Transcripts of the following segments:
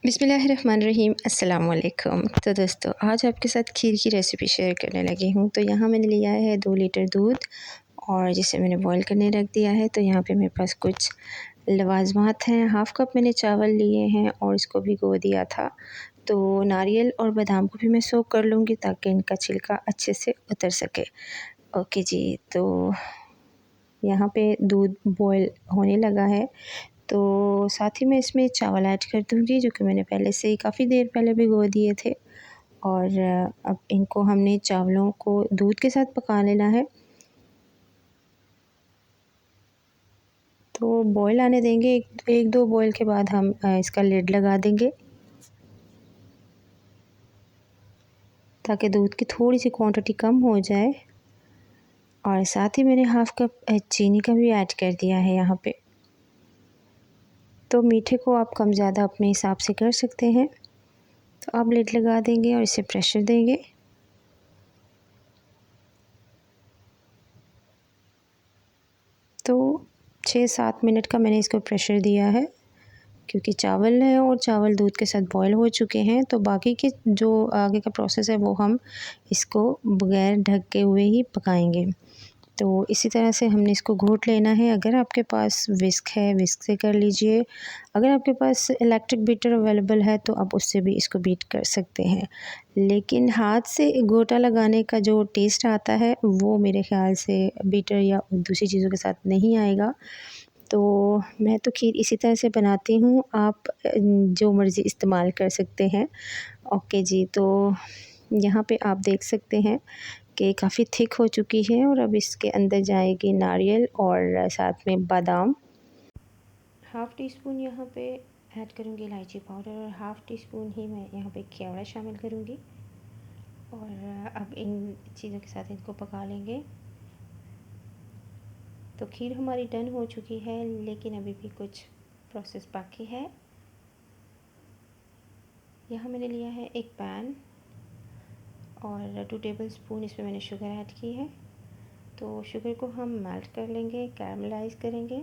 बिस्मिल्लाहिर्रहमानिर्रहीम अस्सलाम वालेकुम। तो दोस्तों आज आपके साथ खीर की रेसिपी शेयर करने लगी हूँ। तो यहाँ मैंने लिया है 2 लीटर दूध और जिसे मैंने बॉईल करने रख दिया है। तो यहाँ पे मेरे पास कुछ लवाज़मात हैं, हाफ़ कप मैंने चावल लिए हैं और इसको भिगो दिया था। तो नारियल और बादाम को भी मैं सोक कर लूँगी ताकि इनका छिलका अच्छे से उतर सके। ओके जी, तो यहाँ पे दूध बॉईल होने लगा है। तो साथ ही मैं इसमें चावल ऐड कर दूँगी जो कि मैंने पहले से ही काफ़ी देर पहले भिगो दिए थे। और अब इनको हमने चावलों को दूध के साथ पका लेना है। तो बॉईल आने देंगे, एक दो बॉईल के बाद हम इसका लिड लगा देंगे ताकि दूध की थोड़ी सी क्वांटिटी कम हो जाए। और साथ ही मैंने हाफ़ कप चीनी का भी ऐड कर दिया है यहाँ पे। तो मीठे को आप कम ज़्यादा अपने हिसाब से कर सकते हैं। तो आप लिड लगा देंगे और इसे प्रेशर देंगे। तो 6-7 मिनट का मैंने इसको प्रेशर दिया है क्योंकि चावल है और चावल दूध के साथ बॉईल हो चुके हैं। तो बाकी के जो आगे का प्रोसेस है वो हम इसको बग़ैर ढके हुए ही पकाएंगे। तो इसी तरह से हमने इसको घोट लेना है। अगर आपके पास विस्क है, विस्क से कर लीजिए। अगर आपके पास इलेक्ट्रिक बीटर अवेलेबल है तो आप उससे भी इसको बीट कर सकते हैं। लेकिन हाथ से गोटा लगाने का जो टेस्ट आता है वो मेरे ख़्याल से बीटर या दूसरी चीज़ों के साथ नहीं आएगा। तो मैं तो खीर इसी तरह से बनाती हूँ, आप जो मर्ज़ी इस्तेमाल कर सकते हैं। ओके जी, तो यहाँ पे आप देख सकते हैं कि काफ़ी थिक हो चुकी है और अब इसके अंदर जाएगी नारियल और साथ में बादाम। हाफ़ टी स्पून यहाँ पे ऐड करूँगी इलायची पाउडर और हाफ़ टी स्पून ही मैं यहाँ पे केवड़ा शामिल करूँगी। और अब इन चीज़ों के साथ इनको पका लेंगे। तो खीर हमारी डन हो चुकी है लेकिन अभी भी कुछ प्रोसेस बाकी है। यहाँ मैंने लिया है एक पैन और 2 टेबलस्पून इसमें मैंने शुगर ऐड की है। तो शुगर को हम मेल्ट कर लेंगे, कैरमलाइज़ करेंगे।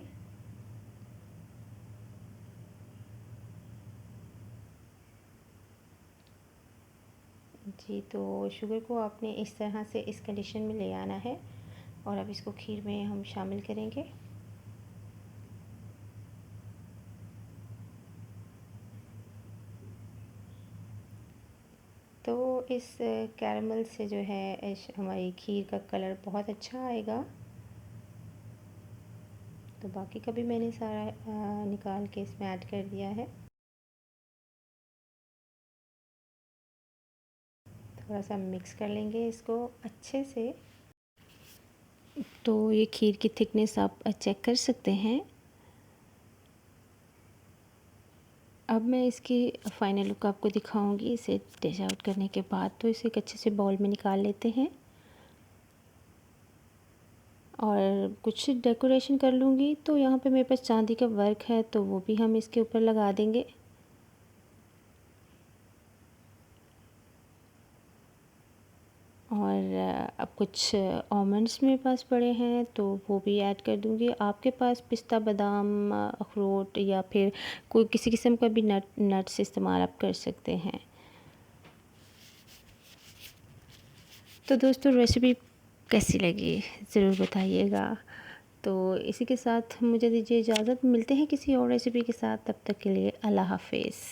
जी, तो शुगर को आपने इस तरह से इस कंडीशन में ले आना है और अब इसको खीर में हम शामिल करेंगे। तो इस कैरमल से जो है हमारी खीर का कलर बहुत अच्छा आएगा। तो बाकी का भी मैंने सारा निकाल के इसमें ऐड कर दिया है। थोड़ा सा मिक्स कर लेंगे इसको अच्छे से। तो ये खीर की थिकनेस आप चेक कर सकते हैं। अब मैं इसकी फ़ाइनल लुक आपको दिखाऊंगी इसे डिश आउट करने के बाद। तो इसे एक अच्छे से बाउल में निकाल लेते हैं और कुछ डेकोरेशन कर लूँगी। तो यहाँ पे मेरे पास चांदी का वर्क है तो वो भी हम इसके ऊपर लगा देंगे। और अब कुछ आलमंड्स मेरे पास पड़े हैं तो वो भी ऐड कर दूँगी। आपके पास पिस्ता, बादाम, अखरोट या फिर कोई किसी किस्म का भी नट्स इस्तेमाल आप कर सकते हैं। तो दोस्तों रेसिपी कैसी लगी ज़रूर बताइएगा। तो इसी के साथ मुझे दीजिए इजाज़त, मिलते हैं किसी और रेसिपी के साथ। तब तक के लिए अल्लाह हाफ़िज़।